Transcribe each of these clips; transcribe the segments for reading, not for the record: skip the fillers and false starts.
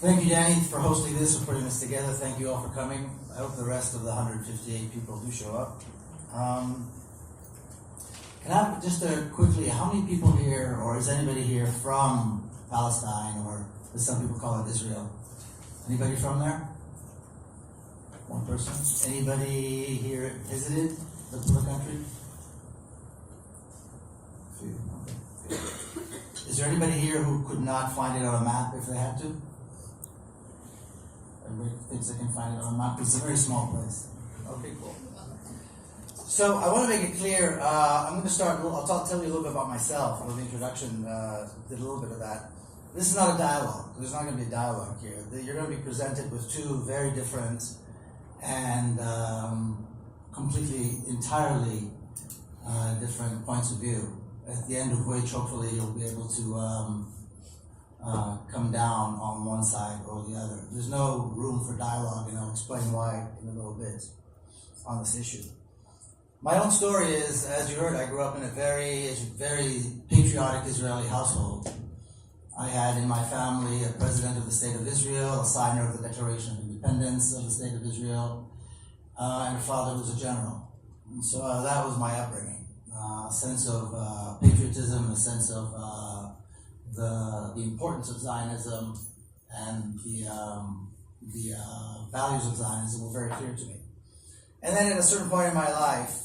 Thank you, Danny, for hosting this and putting this together. Thank you all for coming. I hope the rest of the 158 people do show up. Can I just quickly, how many people here, or is anybody here from Palestine, or as some people call it, Israel? Anybody from there? One person. Anybody here visited the country? Few. Okay. Is there anybody here who could not find it on a map if they had to? Everybody thinks they can find it on a map. It's a very small place. Okay, cool. So I want to make it clear. I'm going to start. I'll tell you a little bit about myself. A little introduction. Did a little bit of that. This is not a dialogue. There's not going to be a dialogue here. You're going to be presented with two very different and entirely different points of view. At the end of which, hopefully, you'll be able to come down on one side or the other. There's no room for dialogue, and I'll explain why in a little bit on this issue. My own story is, as you heard, I grew up in a very, very patriotic Israeli household. I had in my family a president of the State of Israel, a signer of the Declaration of Independence of the State of Israel, and a father who was a general. And so that was my upbringing. A sense of patriotism, a sense of the importance of Zionism, and the values of Zionism were very clear to me. And then at a certain point in my life,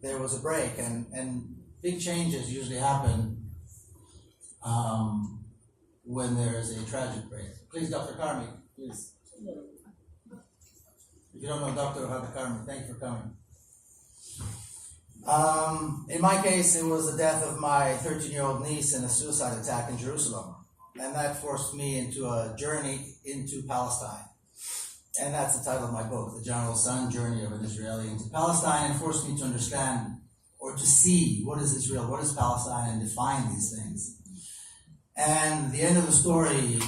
there was a break, and big changes usually happen when there is a tragic break. Please, Dr. Karmi, please. If you don't know Dr. Karmi, thank you for coming. In my case, it was the death of my 13-year-old niece in a suicide attack in Jerusalem. And that forced me into a journey into Palestine. And that's the title of my book, The General Son, Journey of an Israeli into Palestine, and forced me to understand or to see what is Israel, what is Palestine, and define these things. And the end of the story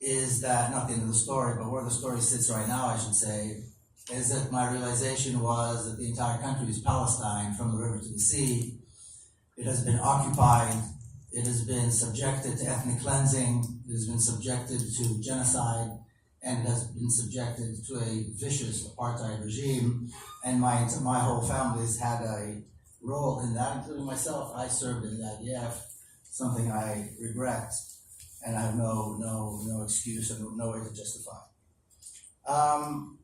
is that, not the end of the story, but where the story sits right now, I should say, is that my realization was that the entire country is Palestine, from the river to the sea. It has been occupied. It has been subjected to ethnic cleansing. It has been subjected to genocide, and it has been subjected to a vicious apartheid regime. And my whole family has had a role in that, including myself. I served in the IDF, something I regret, and I have no excuse and no way to justify.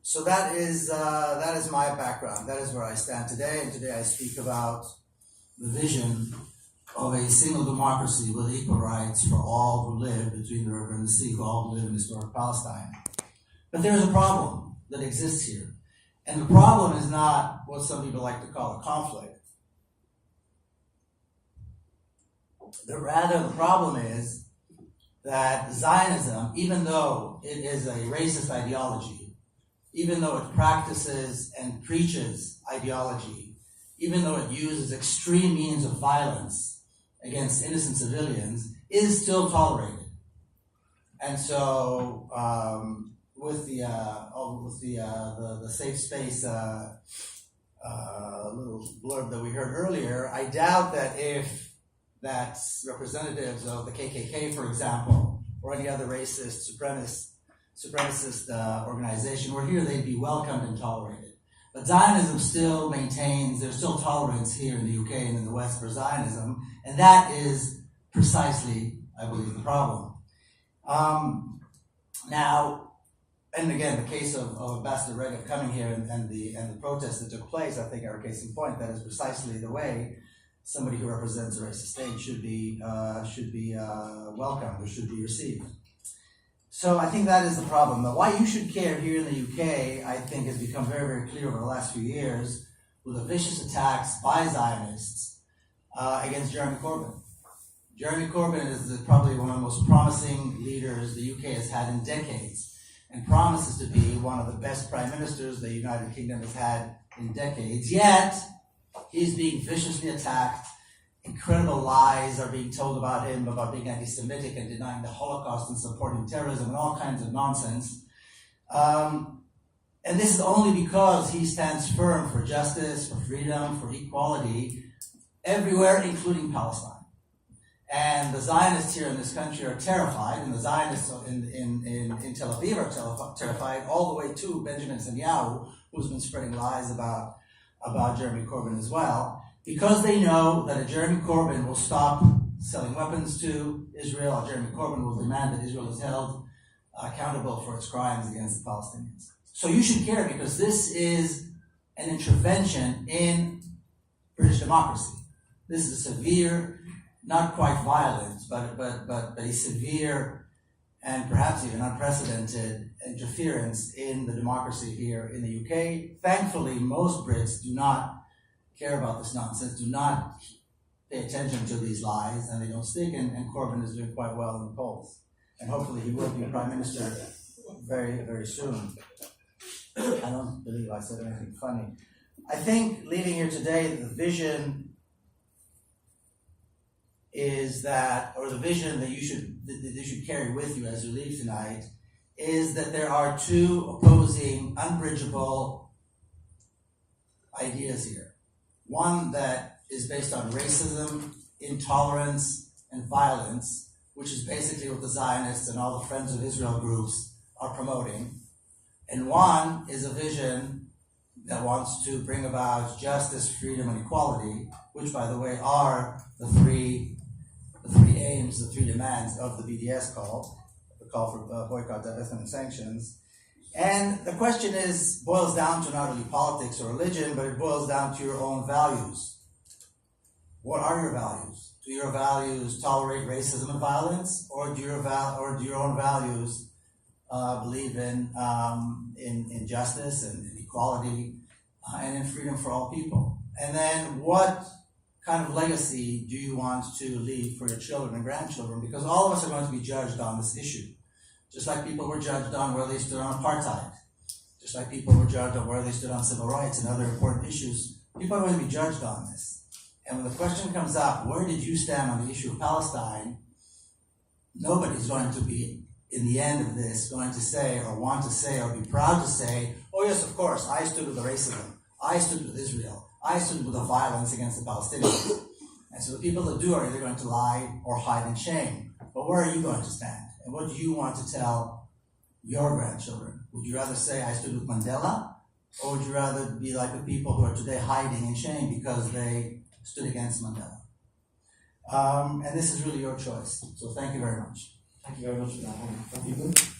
So that is my background. That is where I stand today, and today I speak about the vision of a single democracy with equal rights for all who live between the river and the sea, who all live in historic Palestine. But there is a problem that exists here, and the problem is not what some people like to call a conflict. Rather, the problem is that Zionism, even though it is a racist ideology, even though it practices and preaches ideology, even though it uses extreme means of violence against innocent civilians, is still tolerated. And so, with the safe space little blurb that we heard earlier, I doubt that if that's representatives of the KKK, for example, or any other racist, supremacist organization were here, they'd be welcomed and tolerated. But Zionism still maintains, there's still tolerance here in the UK and in the West for Zionism, and that is precisely, I believe, the problem. Now, and again, the case of Ambassador Regev coming here and the protests that took place, I think, are a case in point. That is precisely the way somebody who represents a racist state should be welcomed or should be received. So I think that is the problem. Now, why you should care here in the UK, I think, has become very, very clear over the last few years with the vicious attacks by Zionists against Jeremy Corbyn. Jeremy Corbyn is probably one of the most promising leaders the UK has had in decades, and promises to be one of the best prime ministers the United Kingdom has had in decades. Yet, he's being viciously attacked. Incredible lies are being told about him, about being anti-Semitic and denying the Holocaust and supporting terrorism and all kinds of nonsense. And this is only because he stands firm for justice, for freedom, for equality, everywhere, including Palestine. And the Zionists here in this country are terrified, and the Zionists in Tel Aviv are terrified, all the way to Benjamin Netanyahu, who's been spreading lies about Jeremy Corbyn as well, because they know that a Jeremy Corbyn will stop selling weapons to Israel, a Jeremy Corbyn will demand that Israel is held accountable for its crimes against the Palestinians. So you should care, because this is an intervention in British democracy. This is a severe, not quite violent, but a severe and perhaps even unprecedented interference in the democracy here in the UK. Thankfully, most Brits do not care about this nonsense, do not pay attention to these lies, and they don't stick, and Corbyn is doing quite well in the polls. And hopefully he will be Prime Minister very, very soon. I don't believe I said anything funny. I think leaving here today, the vision is that, or the vision that you should carry with you as you leave tonight, is that there are two opposing, unbridgeable ideas here. One that is based on racism, intolerance, and violence, which is basically what the Zionists and all the Friends of Israel groups are promoting. And one is a vision that wants to bring about justice, freedom, and equality, which, by the way, are the three aims, the three demands of the BDS call, the call for boycott, divestment, and sanctions. And the question boils down to not only politics or religion, but it boils down to your own values. What are your values? Do your values tolerate racism and violence, or do your own values believe in justice and equality and in freedom for all people? And then what kind of legacy do you want to leave for your children and grandchildren? Because all of us are going to be judged on this issue. Just like people were judged on where they stood on apartheid. Just like people were judged on where they stood on civil rights and other important issues. People are going to be judged on this. And when the question comes up, where did you stand on the issue of Palestine? Nobody's going to be, in the end of this, going to say or want to say or be proud to say, oh yes, of course, I stood with the racism. I stood with Israel. I stood with the violence against the Palestinians. And so the people that do are either going to lie or hide in shame. But where are you going to stand? And what do you want to tell your grandchildren? Would you rather say, I stood with Mandela? Or would you rather be like the people who are today hiding in shame because they stood against Mandela? And this is really your choice. So thank you very much. Thank you very much for that. Thank you.